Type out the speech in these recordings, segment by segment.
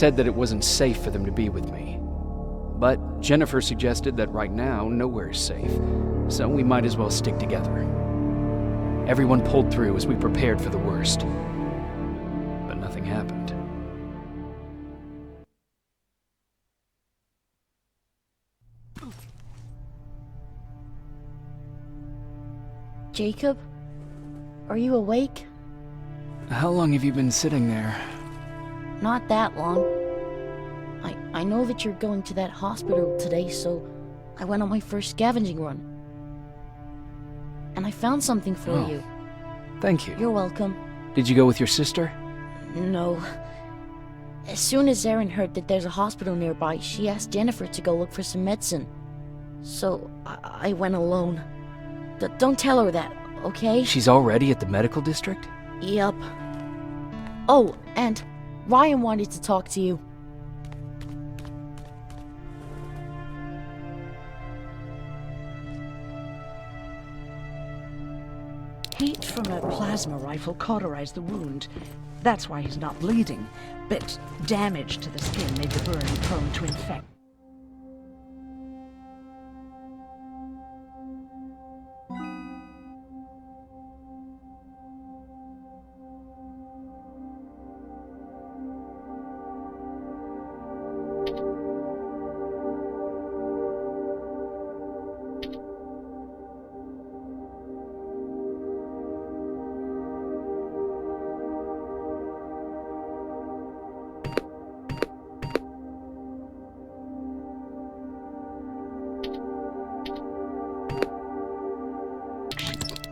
said that it wasn't safe for them to be with me. But Jennifer suggested that right now, nowhere is safe, so we might as well stick together. Everyone pulled through as we prepared for the worst. But nothing happened. Jacob? Are you awake? How long have you been sitting there? Not that long. I know that you're going to that hospital today, so I went on my first scavenging run. And I found something for you. Thank you. You're welcome. Did you go with your sister? No. As soon as Erin heard that there's a hospital nearby, she asked Jennifer to go look for some medicine. So I went alone. Don't tell her that, okay? She's already at the medical district? Yup. Oh, and Ryan wanted to talk to you. Heat from a plasma rifle cauterized the wound. That's why he's not bleeding. But damage to the skin made the burn prone to infect.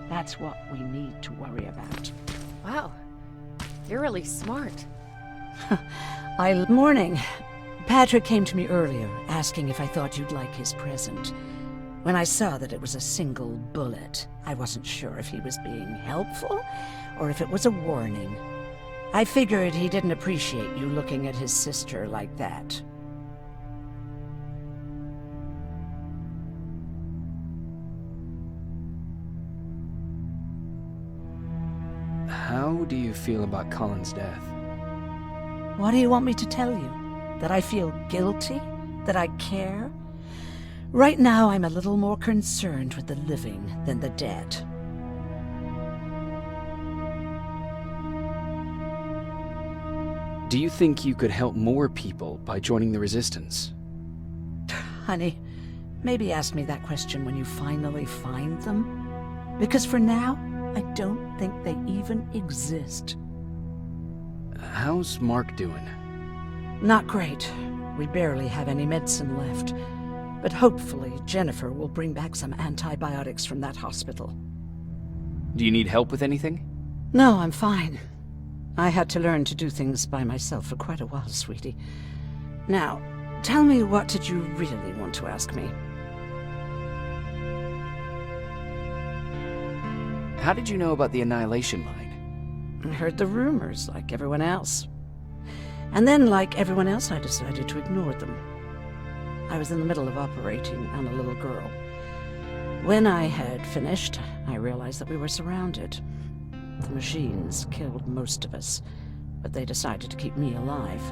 That's what we need to worry about. Wow, you're really smart. Morning. Patrick came to me earlier, asking if I thought you'd like his present. When I saw that it was a single bullet, I wasn't sure if he was being helpful or if it was a warning. I figured he didn't appreciate you looking at his sister like that. How do you feel about Colin's death? What do you want me to tell you? That I feel guilty? That I care? Right now, I'm a little more concerned with the living than the dead. Do you think you could help more people by joining the Resistance? Honey, maybe ask me that question when you finally find them. Because for now, I don't think they even exist. How's Mark doing? Not great. We barely have any medicine left. But hopefully, Jennifer will bring back some antibiotics from that hospital. Do you need help with anything? No, I'm fine. I had to learn to do things by myself for quite a while, sweetie. Now, tell me, what did you really want to ask me? How did you know about the Annihilation Line? I heard the rumors, like everyone else. And then, like everyone else, I decided to ignore them. I was in the middle of operating on a little girl. When I had finished, I realized that we were surrounded. The machines killed most of us, but they decided to keep me alive.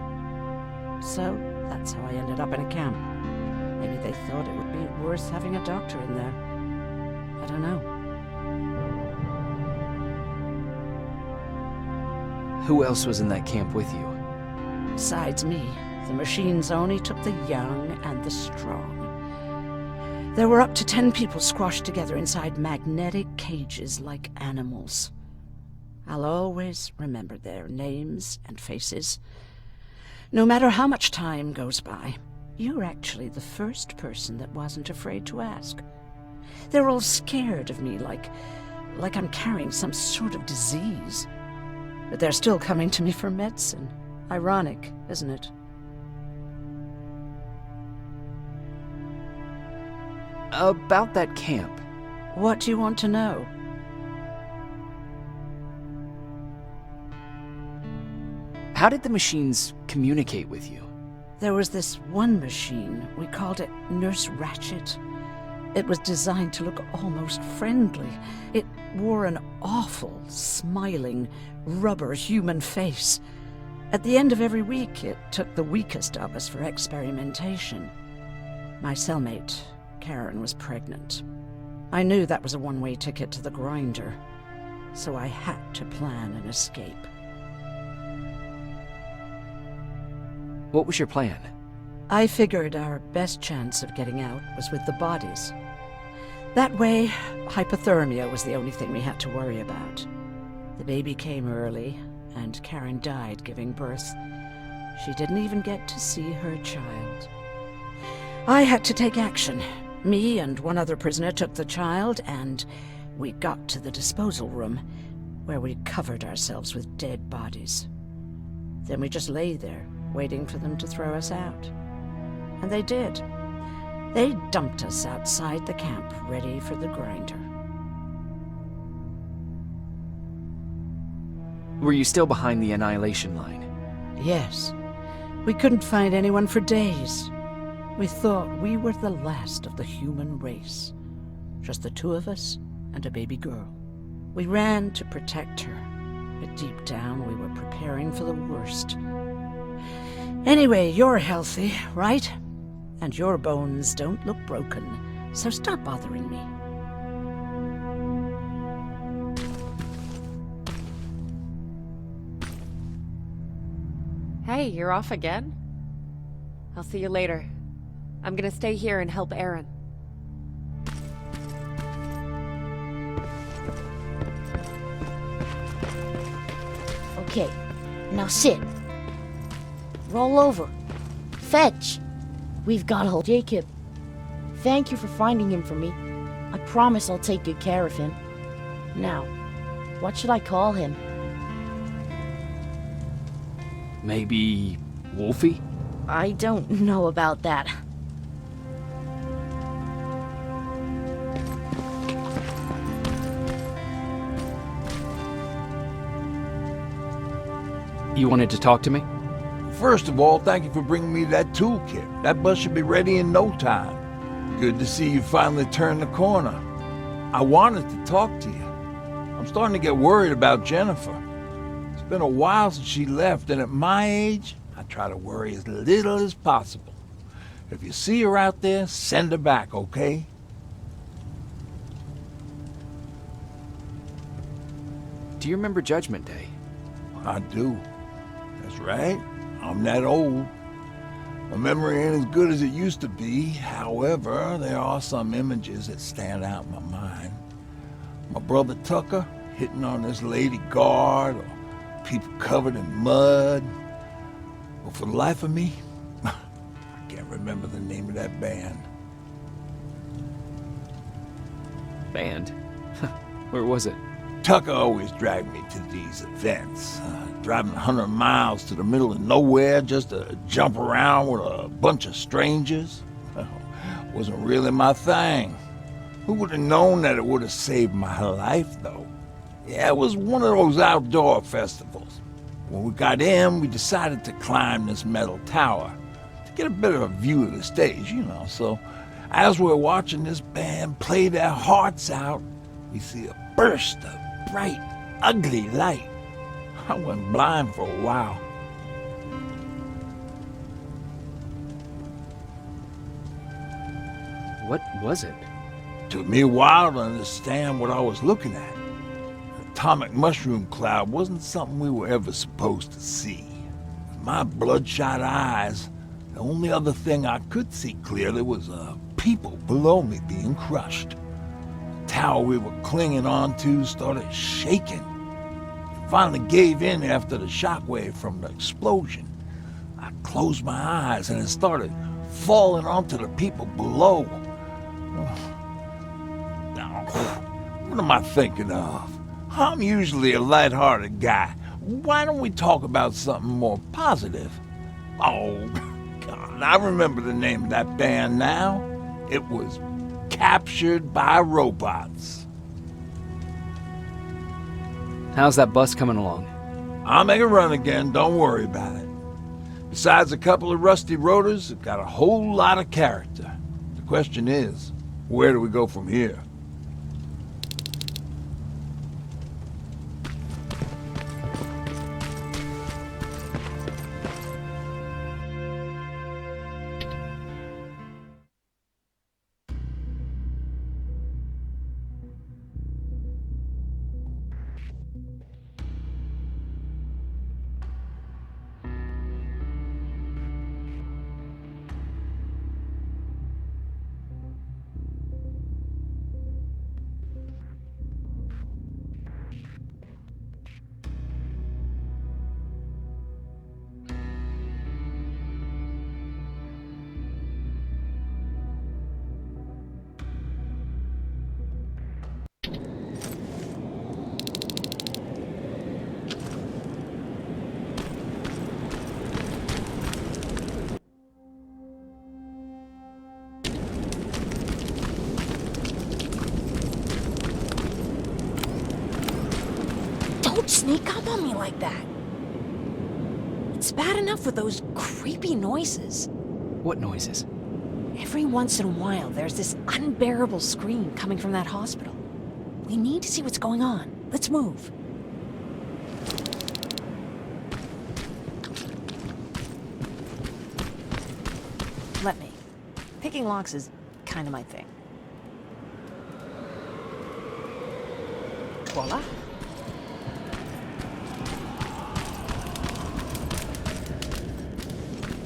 So, that's how I ended up in a camp. Maybe they thought it would be worth having a doctor in there. I don't know. Who else was in that camp with you? Besides me, the machines only took the young and the strong. There were up to 10 people squashed together inside magnetic cages like animals. I'll always remember their names and faces. No matter how much time goes by, you're actually the first person that wasn't afraid to ask. They're all scared of me, like I'm carrying some sort of disease. But they're still coming to me for medicine. Ironic, isn't it? About that camp. What do you want to know? How did the machines communicate with you? There was this one machine. We called it Nurse Ratchet. It was designed to look almost friendly. It wore an awful, smiling, rubber human face. At the end of every week, it took the weakest of us for experimentation. My cellmate, Karen, was pregnant. I knew that was a one-way ticket to the grinder, so I had to plan an escape. What was your plan? I figured our best chance of getting out was with the bodies. That way, hypothermia was the only thing we had to worry about. The baby came early, and Karen died giving birth. She didn't even get to see her child. I had to take action. Me and one other prisoner took the child, and we got to the disposal room, where we covered ourselves with dead bodies. Then we just lay there, waiting for them to throw us out. And they did. They dumped us outside the camp, ready for the grinder. Were you still behind the annihilation line? Yes. We couldn't find anyone for days. We thought we were the last of the human race. Just the two of us and a baby girl. We ran to protect her, but deep down we were preparing for the worst. Anyway, you're healthy, right? And your bones don't look broken, so stop bothering me. Hey, you're off again? I'll see you later. I'm gonna stay here and help Aaron. Okay, now sit. Roll over. Fetch. We've got hold Jacob. Thank you for finding him for me. I promise I'll take good care of him. Now, what should I call him? Maybe Wolfie? I don't know about that. You wanted to talk to me? First of all, thank you for bringing me that toolkit. That bus should be ready in no time. Good to see you finally turned the corner. I wanted to talk to you. I'm starting to get worried about Jennifer. It's been a while since she left, and at my age, I try to worry as little as possible. If you see her out there, send her back, okay? Do you remember Judgment Day? I do. That's right. I'm that old. My memory ain't as good as it used to be. However, there are some images that stand out in my mind. My brother Tucker hitting on this lady guard, or people covered in mud. But for the life of me, I can't remember the name of that band. Band? Where was it? Tucker always dragged me to these events, driving 100 miles to the middle of nowhere just to jump around with a bunch of strangers. Wasn't really my thing. Who would have known that it would have saved my life, though? Yeah, it was one of those outdoor festivals. When we got in, we decided to climb this metal tower to get a bit of a view of the stage, you know. So as we're watching this band play their hearts out, we see a burst of bright, ugly light. I went blind for a while. What was it? Took me a while to understand what I was looking at. An atomic mushroom cloud wasn't something we were ever supposed to see. With my bloodshot eyes, the only other thing I could see clearly was people below me being crushed. The tower we were clinging onto started shaking. It finally gave in after the shockwave from the explosion. I closed my eyes and it started falling onto the people below. Now, what am I thinking of? I'm usually a lighthearted guy. Why don't we talk about something more positive? Oh, God, I remember the name of that band now. It was Captured by Robots. How's that bus coming along? I'll make a run again, don't worry about it. Besides a couple of rusty rotors, it got a whole lot of character. The question is, where do we go from here? sneak up on me like that? It's bad enough with those creepy noises. What noises? Every once in a while, there's this unbearable scream coming from that hospital. We need to see what's going on. Let's move. Let me. Picking locks is kind of my thing. Voila.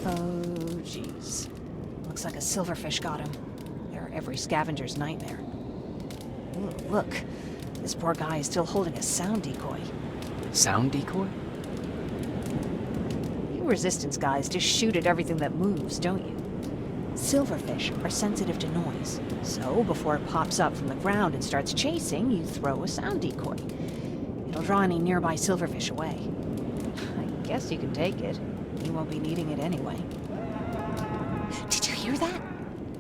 Oh, jeez. Looks like a silverfish got him. They're every scavenger's nightmare. Ooh, look. This poor guy is still holding a sound decoy. Sound decoy? You Resistance guys just shoot at everything that moves, don't you? Silverfish are sensitive to noise, so before it pops up from the ground and starts chasing, you throw a sound decoy. It'll draw any nearby silverfish away. I guess you can take it. You won't be needing it anyway. Did you hear that?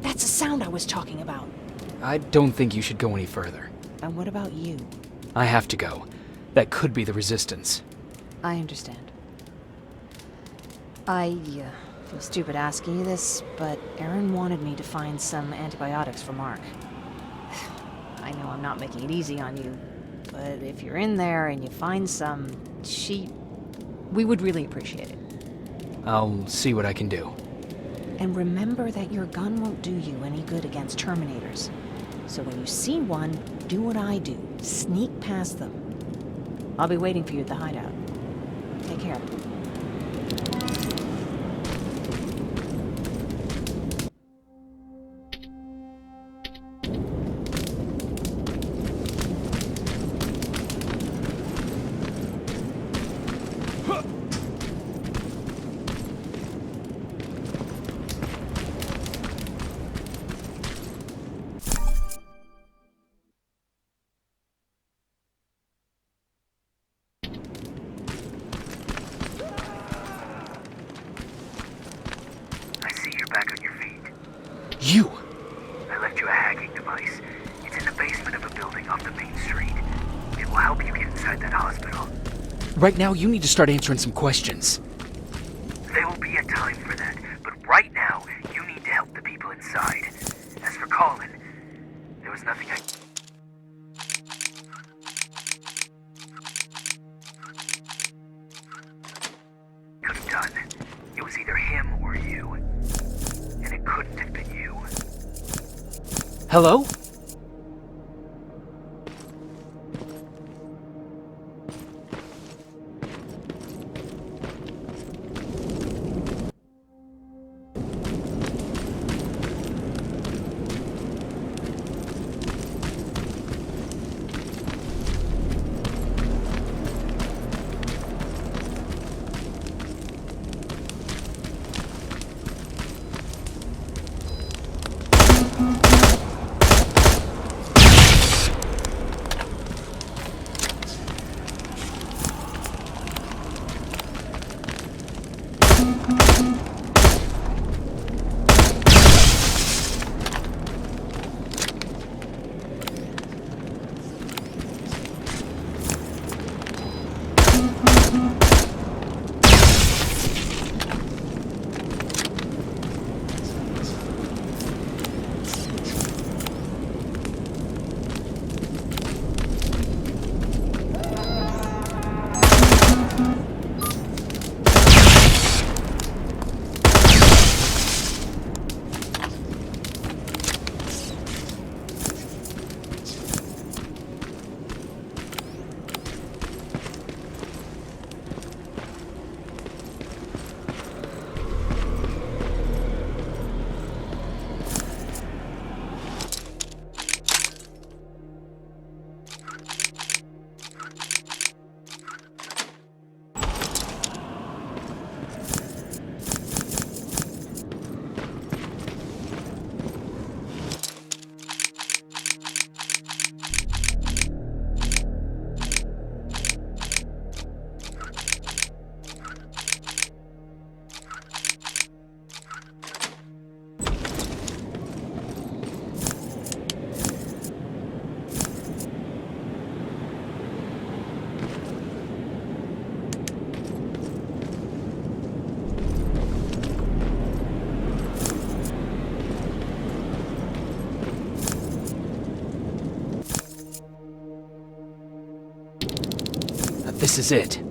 That's the sound I was talking about. I don't think you should go any further. And what about you? I have to go. That could be the Resistance. I understand. I feel stupid asking you this, but Erin wanted me to find some antibiotics for Mark. I know I'm not making it easy on you, but if you're in there and you find some, we would really appreciate it. I'll see what I can do. And remember that your gun won't do you any good against Terminators. So when you see one, do what I do. Sneak past them. I'll be waiting for you at the hideout. Take care. Back on your feet. You! I left you a hacking device. It's in the basement of a building off the main street. It will help you get inside that hospital. Right now, you need to start answering some questions. There will be a time for that, but right now, you need to help the people inside. As for Colin, there was nothing I could have done. It was either him or you. And it couldn't have been you. Hello? This is it.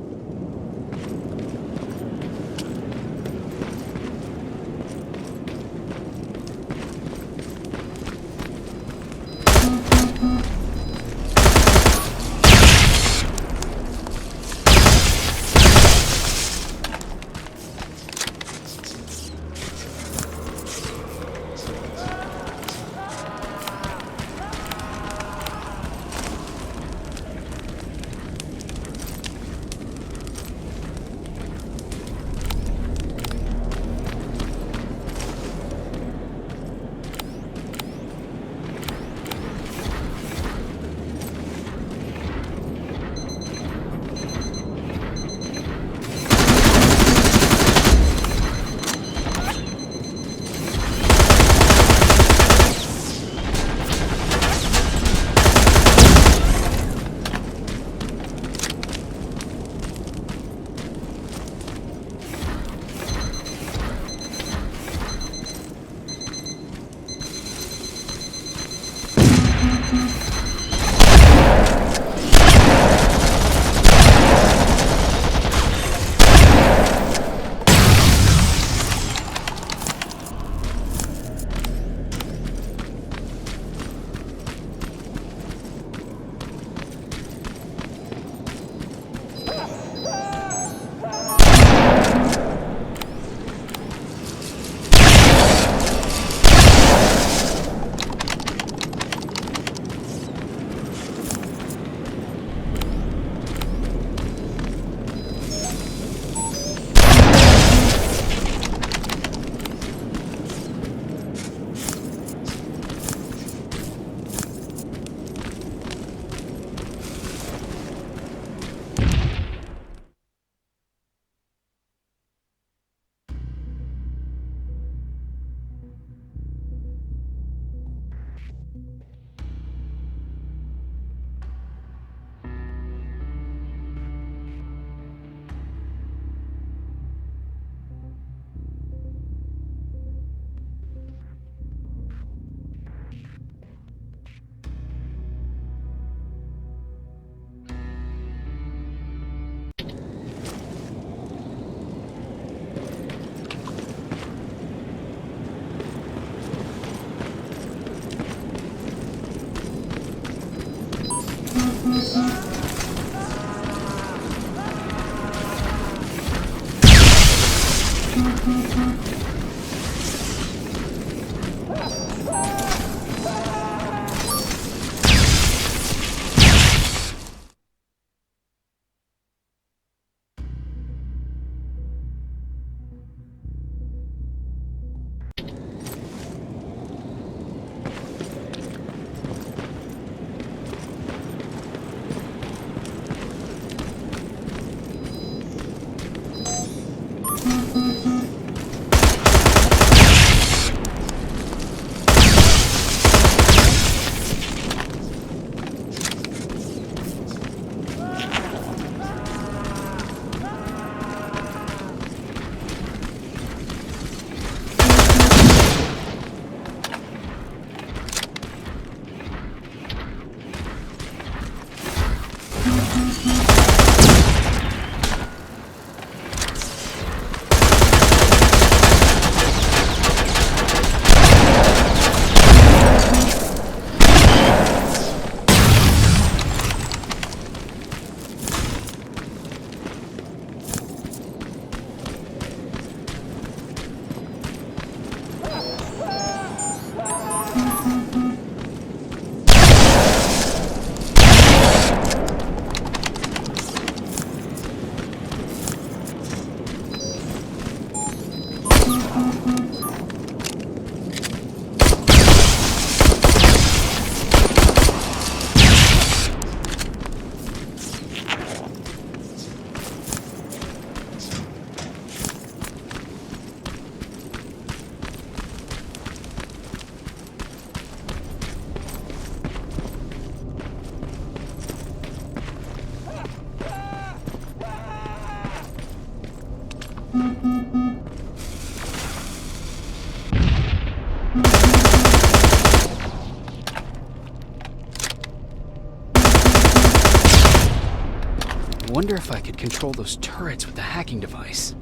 wonder if I could control those turrets with the hacking device.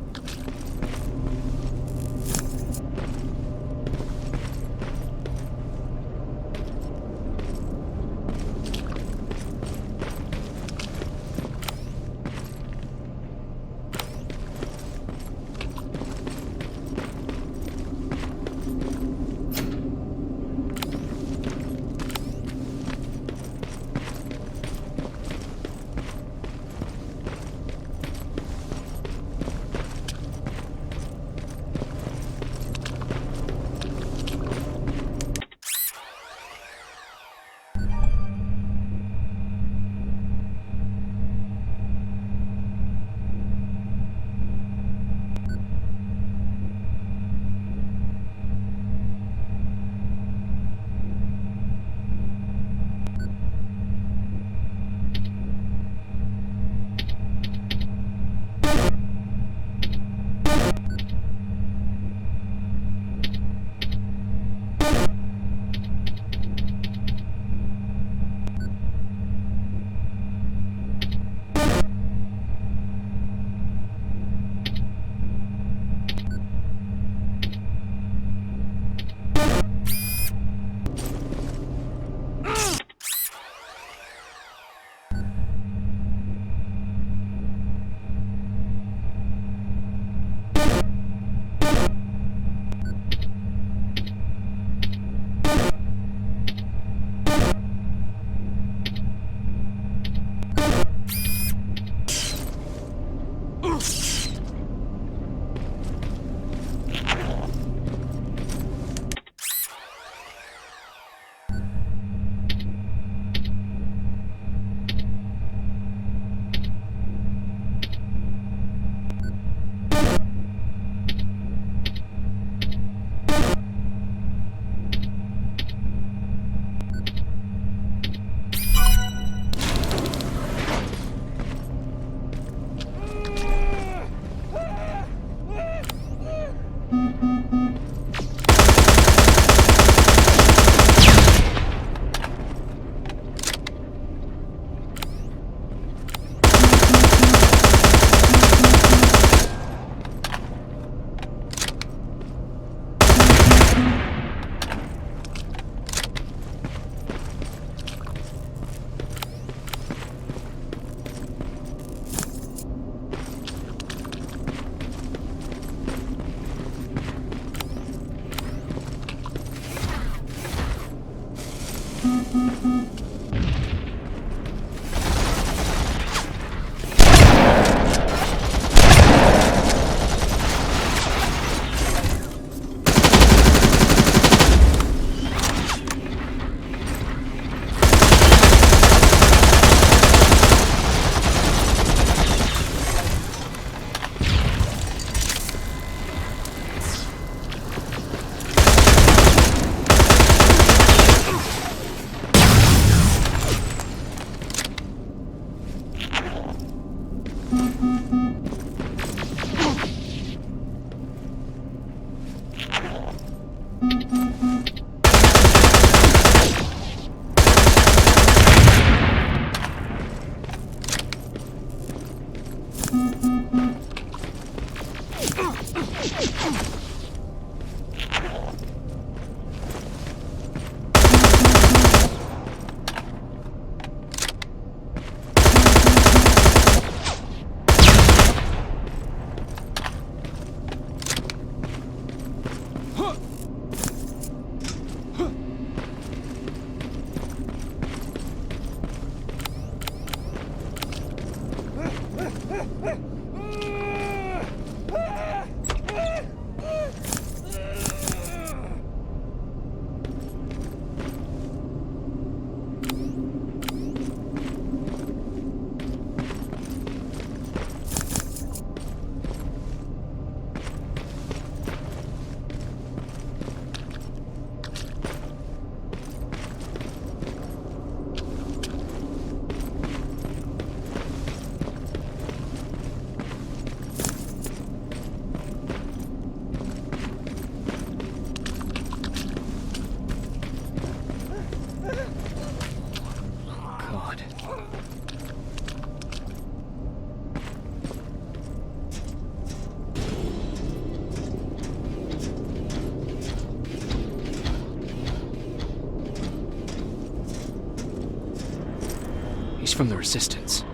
from the Resistance.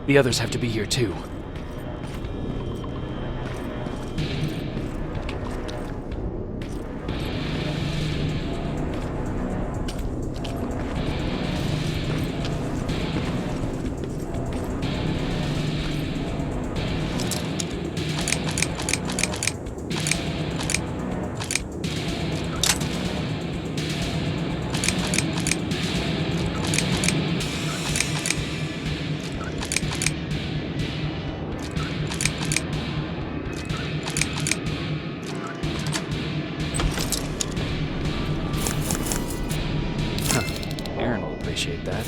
The others have to be here too. Aaron will appreciate that.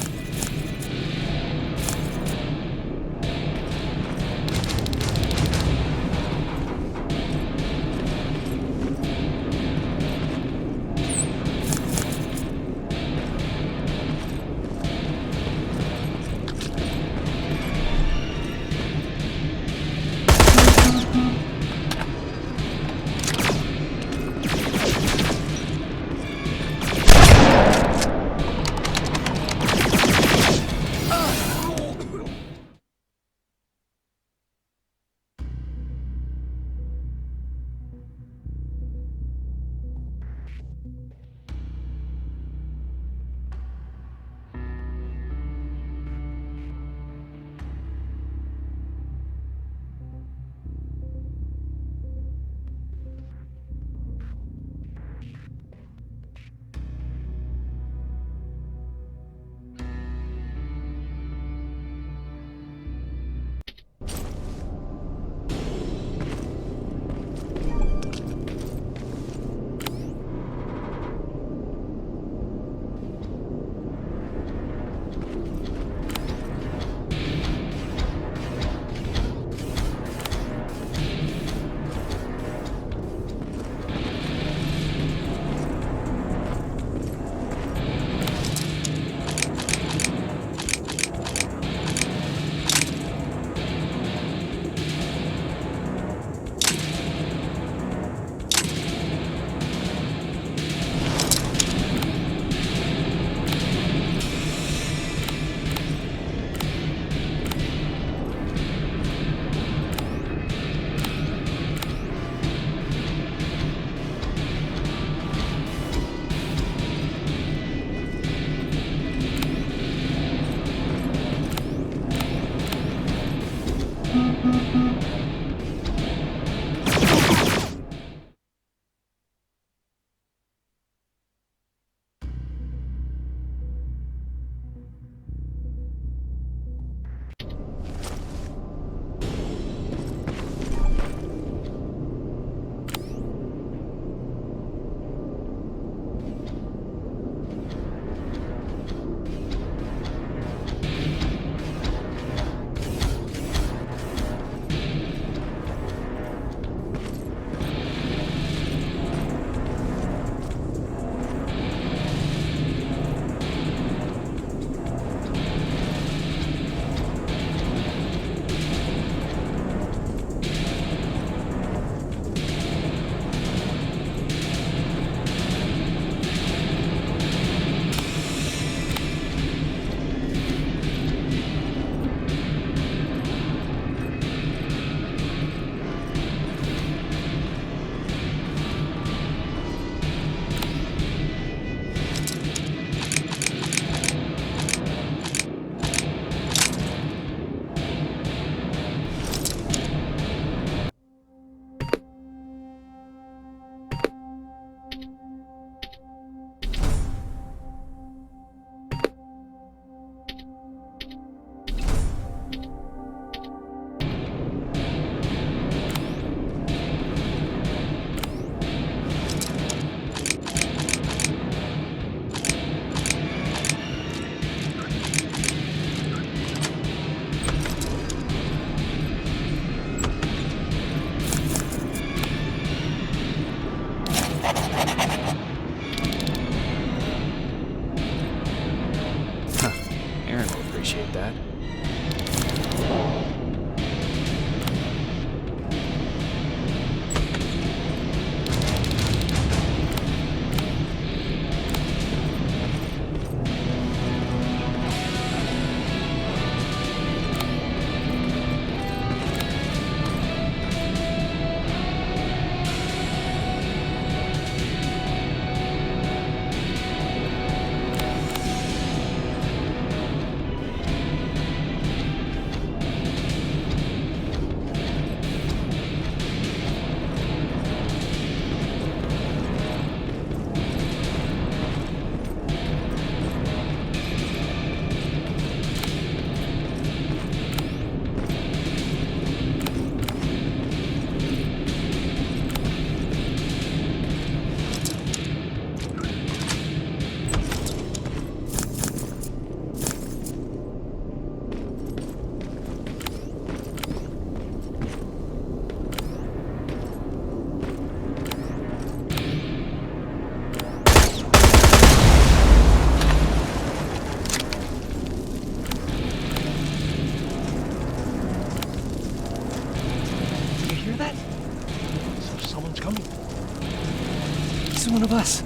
He's one of us.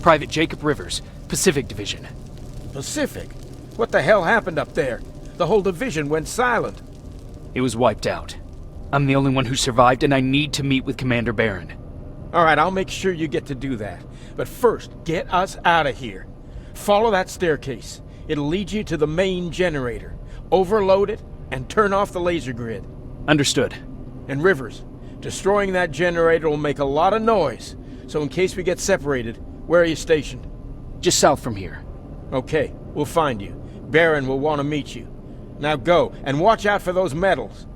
Private Jacob Rivers, Pacific Division. Pacific? What the hell happened up there? The whole division went silent. It was wiped out. I'm the only one who survived, and I need to meet with Commander Barron. All right, I'll make sure you get to do that. But first, get us out of here. Follow that staircase. It'll lead you to the main generator. Overload it and turn off the laser grid. Understood. And Rivers, destroying that generator will make a lot of noise. So in case we get separated, where are you stationed? Just south from here. Okay, we'll find you. Barron will want to meet you. Now go, and watch out for those medals.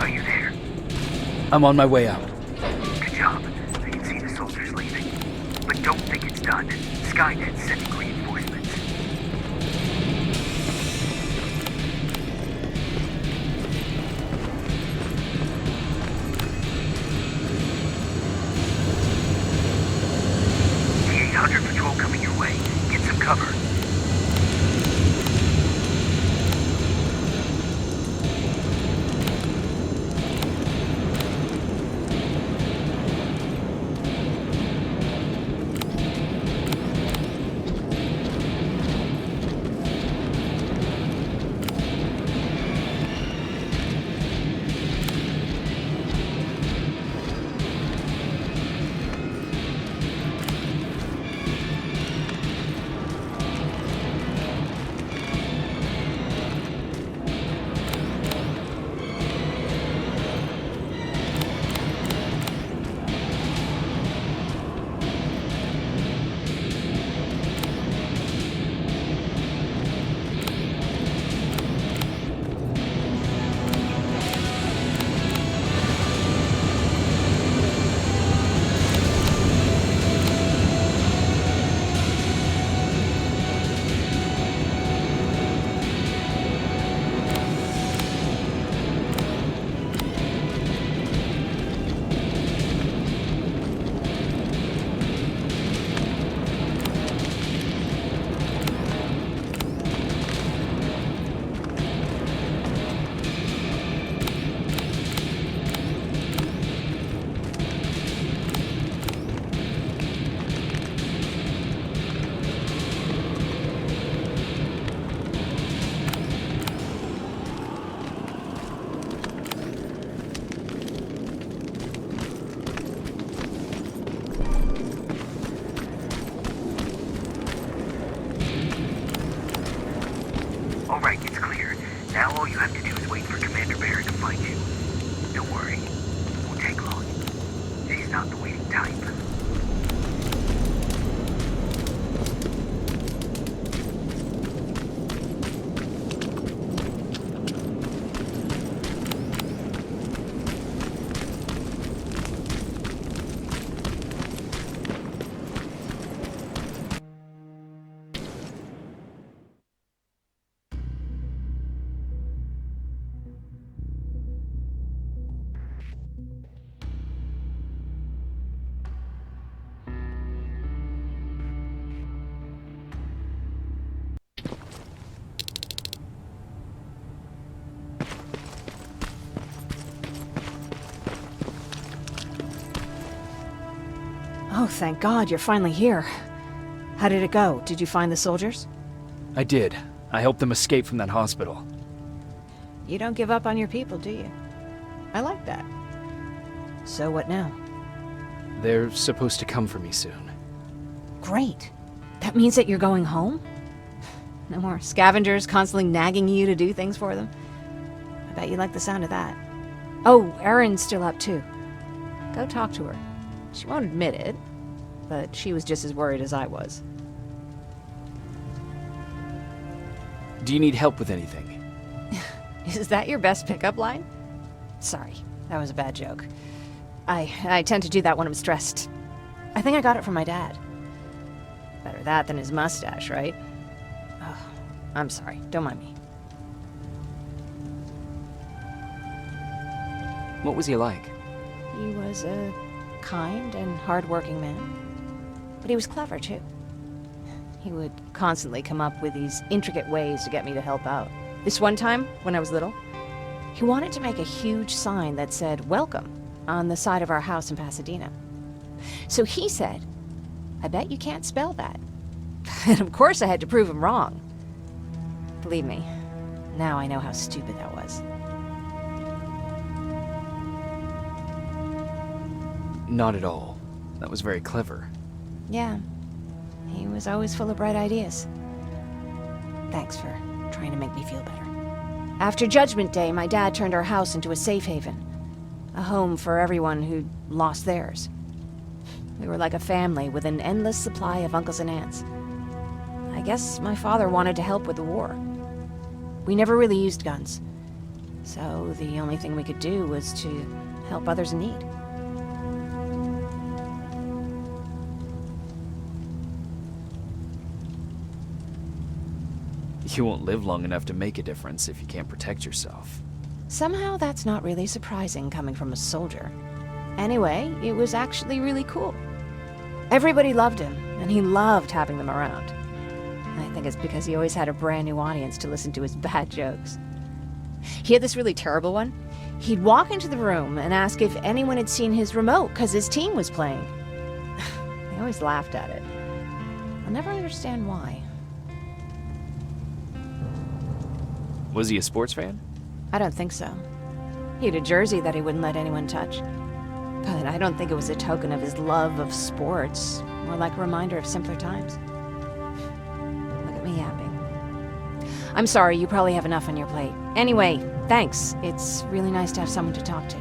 Are you there? I'm on my way out. Good job. I can see the soldiers leaving. But don't think it's done. Skynet's sending reinforcements. T-800 patrol coming your way. Get some cover. Alright, it's clear. Now all you have to do is wait for Commander Barrett to find you. Don't worry. It won't take long. She's not the waiting type. Oh, thank God, you're finally here. How did it go? Did you find the soldiers? I did. I helped them escape from that hospital. You don't give up on your people, do you? I like that. So what now? They're supposed to come for me soon. Great. That means that you're going home? No more scavengers constantly nagging you to do things for them? I bet you like the sound of that. Oh, Erin's still up too. Go talk to her. She won't admit it, but she was just as worried as I was. Do you need help with anything? Is that your best pickup line? Sorry, that was a bad joke. I tend to do that when I'm stressed. I think I got it from my dad. that than his mustache, right? Oh, I'm sorry. Don't mind me. What was he like? He was a kind and hard-working man. But he was clever, too. He would constantly come up with these intricate ways to get me to help out. This one time, when I was little, he wanted to make a huge sign that said, "Welcome," on the side of our house in Pasadena. So he said, "I bet you can't spell that." And of course I had to prove him wrong. Believe me, now I know how stupid that was. Not at all. That was very clever. Yeah, he was always full of bright ideas. Thanks for trying to make me feel better. After Judgment Day, my dad turned our house into a safe haven. A home for everyone who'd lost theirs. We were like a family with an endless supply of uncles and aunts. I guess my father wanted to help with the war. We never really used guns, so the only thing we could do was to help others in need. You won't live long enough to make a difference if you can't protect yourself. Somehow that's not really surprising coming from a soldier. Anyway, it was actually really cool. Everybody loved him, and he loved having them around. I think it's because he always had a brand new audience to listen to his bad jokes. He had this really terrible one. He'd walk into the room and ask if anyone had seen his remote because his team was playing. They always laughed at it. I'll never understand why. Was he a sports fan? I don't think so. He had a jersey that he wouldn't let anyone touch. But I don't think it was a token of his love of sports, more like a reminder of simpler times. Look at me yapping. I'm sorry, you probably have enough on your plate. Anyway, thanks. It's really nice to have someone to talk to.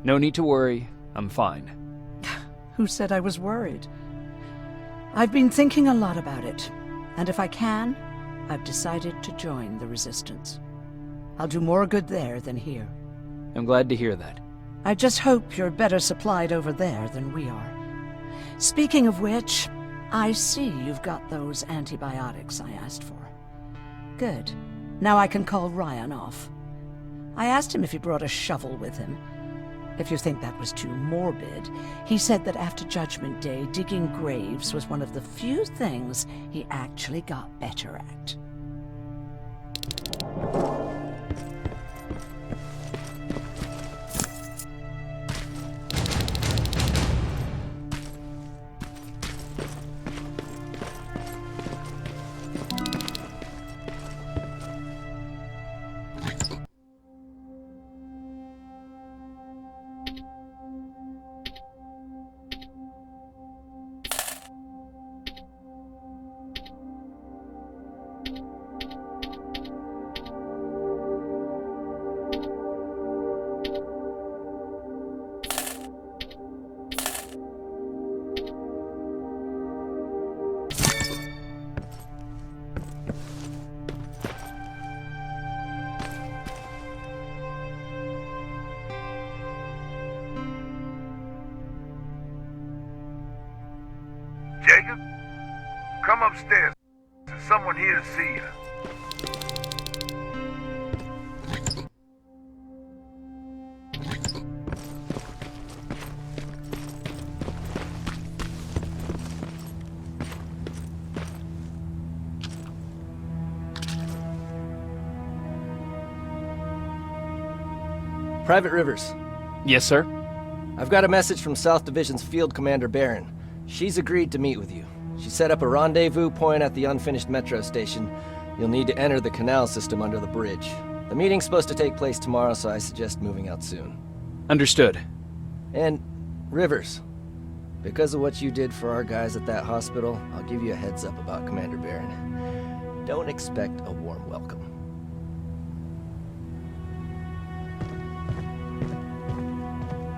No need to worry. I'm fine. Who said I was worried? I've been thinking a lot about it, and if I can, I've decided to join the Resistance. I'll do more good there than here. I'm glad to hear that. I just hope you're better supplied over there than we are. Speaking of which, I see you've got those antibiotics I asked for. Good. Now I can call Ryan off. I asked him if he brought a shovel with him. If you think that was too morbid, he said that after Judgment Day, digging graves was one of the few things he actually got better at. Jacob, come upstairs. There's someone here to see you. Private Rivers, Yes, sir? I've got a message from South Division's Field Commander Barron. She's agreed to meet with you. She set up a rendezvous point at the unfinished metro station. You'll need to enter the canal system under the bridge. The meeting's supposed to take place tomorrow, so I suggest moving out soon. Understood. And, Rivers, because of what you did for our guys at that hospital, I'll give you a heads up about Commander Barron. Don't expect a warm welcome.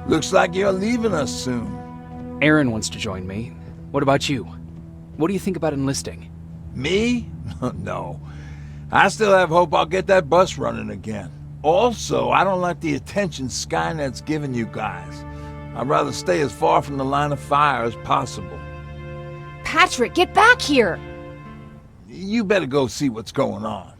Looks like you're leaving us soon. Aaron wants to join me. What about you? What do you think about enlisting? Me? No. I still have hope I'll get that bus running again. Also, I don't like the attention Skynet's giving you guys. I'd rather stay as far from the line of fire as possible. Patrick, get back here! You better go see what's going on.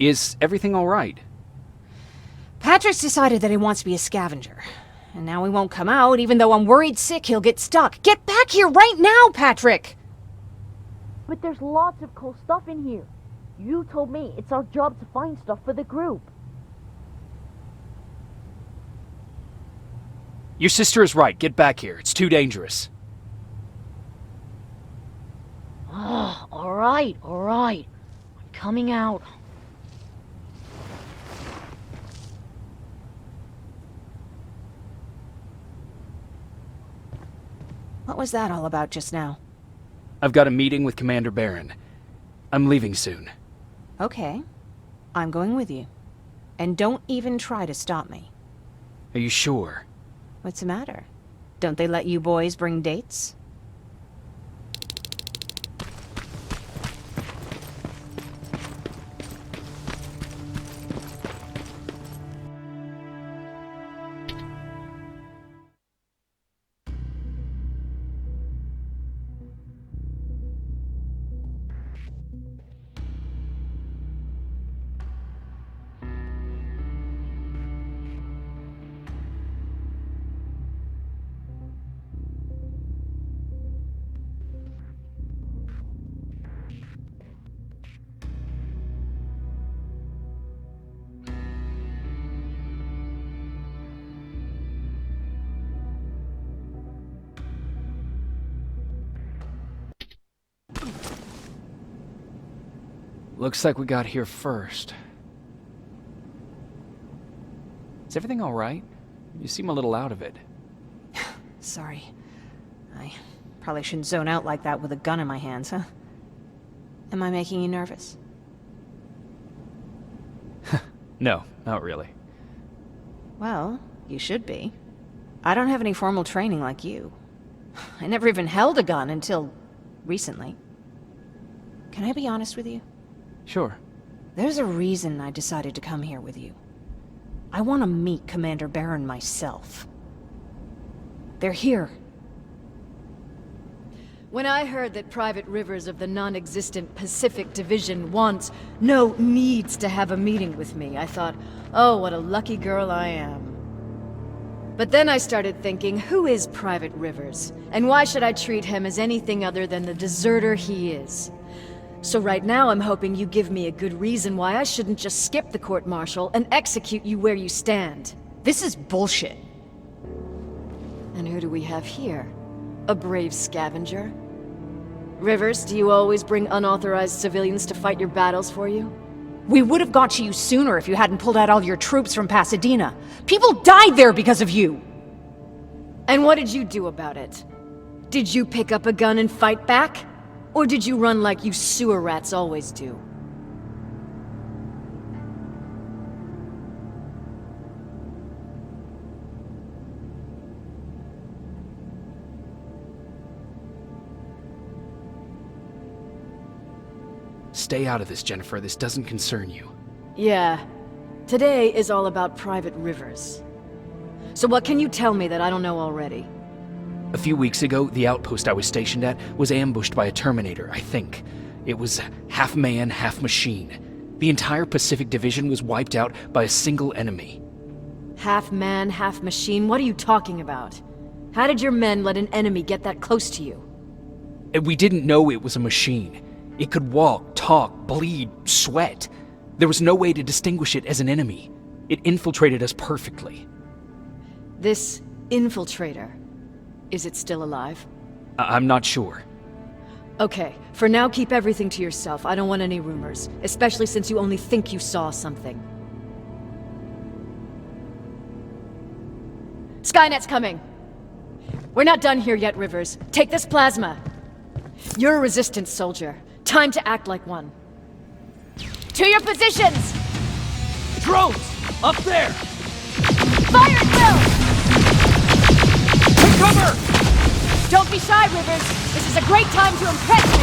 Is everything all right? Patrick's decided that he wants to be a scavenger. And now he won't come out, even though I'm worried sick he'll get stuck. Get back here right now, Patrick! But there's lots of cool stuff in here. You told me it's our job to find stuff for the group. Your sister is right. Get back here. It's too dangerous. Alright. I'm coming out. What was that all about just now? I've got a meeting with Commander Barron. I'm leaving soon. Okay. I'm going with you. And don't even try to stop me. Are you sure? What's the matter? Don't they let you boys bring dates? Looks like we got here first. Is everything all right? You seem a little out of it. Sorry. I probably shouldn't zone out like that with a gun in my hands, huh? Am I making you nervous? No, not really. Well, you should be. I don't have any formal training like you. I never even held a gun until recently. Can I be honest with you? Sure. There's a reason I decided to come here with you. I want to meet Commander Barron myself. They're here. When I heard that Private Rivers of the non-existent Pacific Division needs to have a meeting with me, I thought, oh, what a lucky girl I am. But then I started thinking, who is Private Rivers? And why should I treat him as anything other than the deserter he is? So right now I'm hoping you give me a good reason why I shouldn't just skip the court-martial and execute you where you stand. This is bullshit. And who do we have here? A brave scavenger? Rivers, do you always bring unauthorized civilians to fight your battles for you? We would have got to you sooner if you hadn't pulled out all your troops from Pasadena. People died there because of you! And what did you do about it? Did you pick up a gun and fight back? Or did you run like you sewer rats always do? Stay out of this, Jennifer. This doesn't concern you. Yeah. Today is all about Private Rivers. So what can you tell me that I don't know already? A few weeks ago, the outpost I was stationed at was ambushed by a Terminator, I think. It was half man, half machine. The entire Pacific Division was wiped out by a single enemy. Half man, half machine? What are you talking about? How did your men let an enemy get that close to you? And we didn't know it was a machine. It could walk, talk, bleed, sweat. There was no way to distinguish it as an enemy. It infiltrated us perfectly. This infiltrator, is it still alive? I'm not sure. Okay, for now keep everything to yourself. I don't want any rumors, especially since you only think you saw something. Skynet's coming! We're not done here yet, Rivers. Take this plasma. You're a Resistance soldier. Time to act like one. To your positions! Drones! Up there! Fire at will! Take cover! Don't be shy, Rivers. This is a great time to impress me.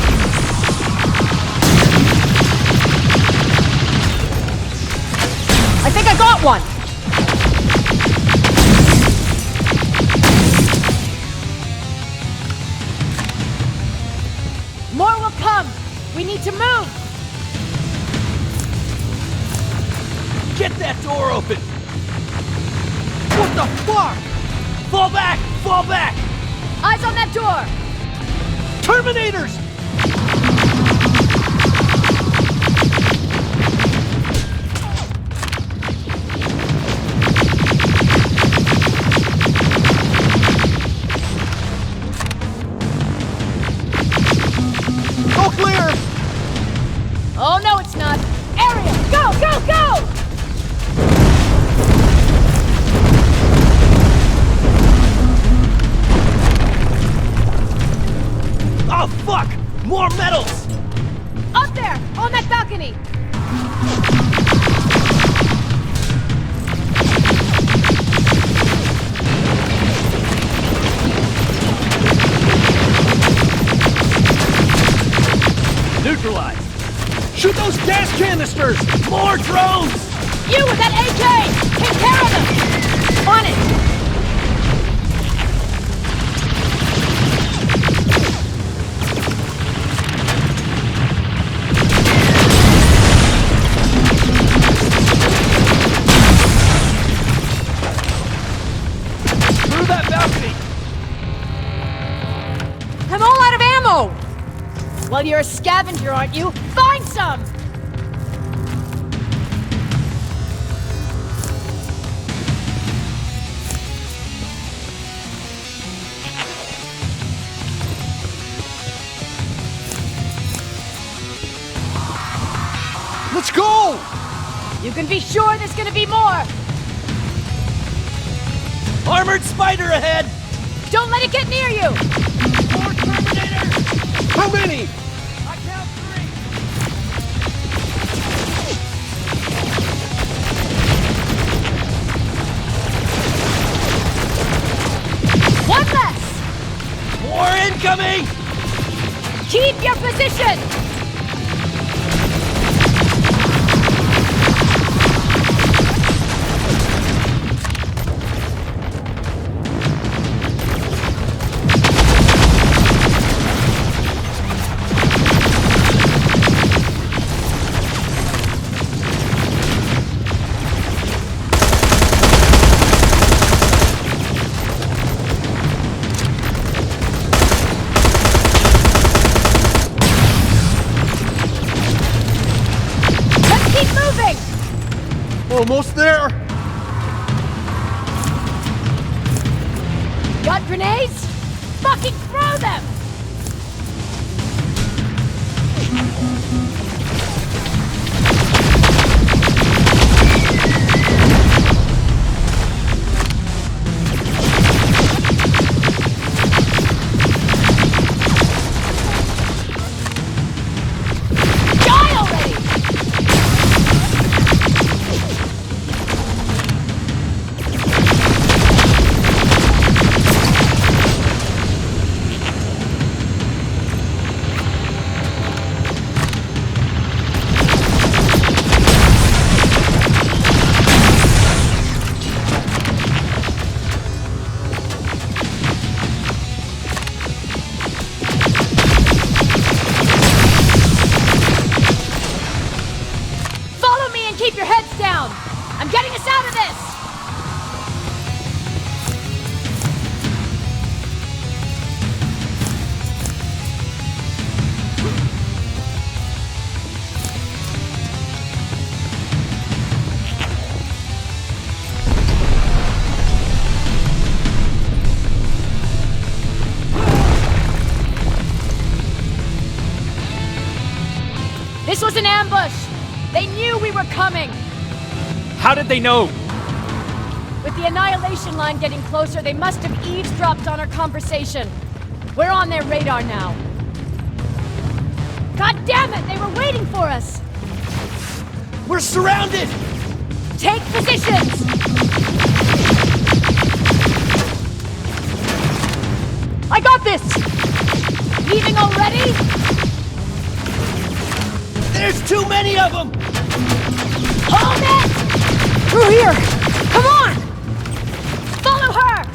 I think I got one! More will come! We need to move! Get that door open! What the fuck? Fall back! Fall back! Eyes on that door! Terminators! All clear! Oh, no, it's not! Area! Go, go, go! Oh, fuck! More metals! Up there! On that balcony! Neutralized! Shoot those gas canisters! More drones! You with that AK! Take care of them! On it! Through that balcony! I'm all out of ammo! Well, you're a scavenger, aren't you? Find some! Let's go! You can be sure there's gonna be more! Armored spider ahead! Don't let it get near you! More Terminators! How many? I count 3! One less! More incoming! Keep your position! Almost there! Got grenades? Fucking throw them! Keep your heads down! I'm getting us out of this! This was an ambush! They knew we were coming! How did they know? With the annihilation line getting closer, they must have eavesdropped on our conversation. We're on their radar now. God damn it! They were waiting for us! We're surrounded! Take positions! I got this! Leaving already? There's too many of them! Hold it! Through here! Come on! Follow her!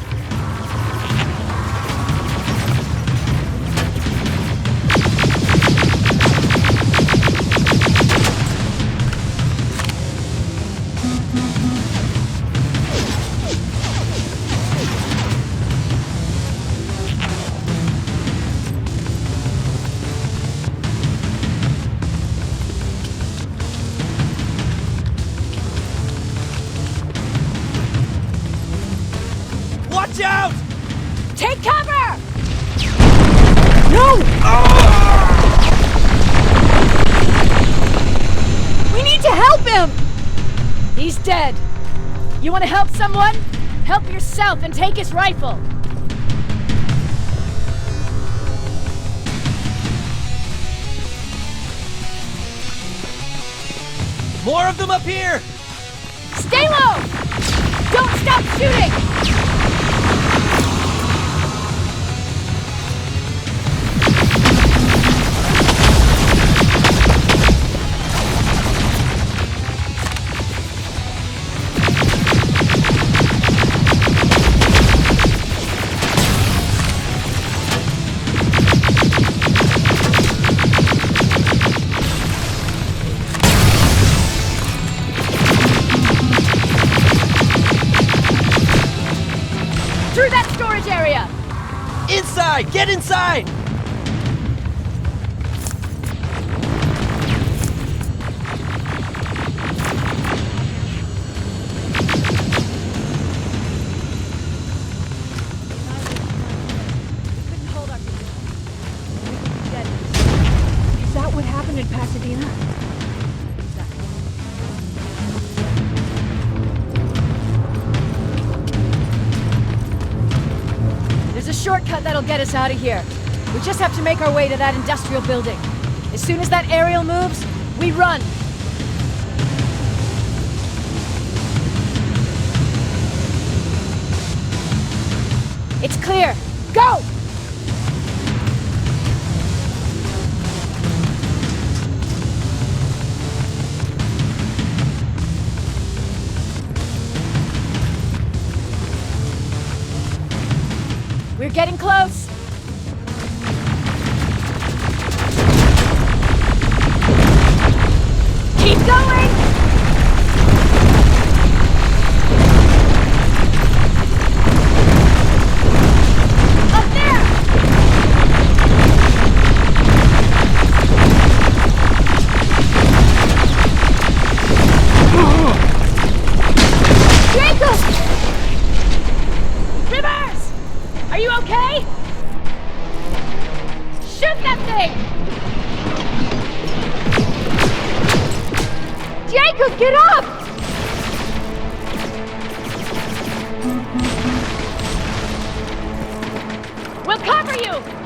Watch out! Take cover! No! We need to help him! He's dead. You want to help someone? Help yourself and take his rifle. More of them up here! Stay low! Don't stop shooting! Through that storage area! Inside! Get inside! Is that what happened in Pasadena? There's a shortcut that'll get us out of here. We just have to make our way to that industrial building. As soon as that aerial moves, we run. It's clear. Go! We're getting close. Keep going! Up there! Jacob! Rivers! Are you okay? Shoot that thing! Jacob, get up! We'll cover you!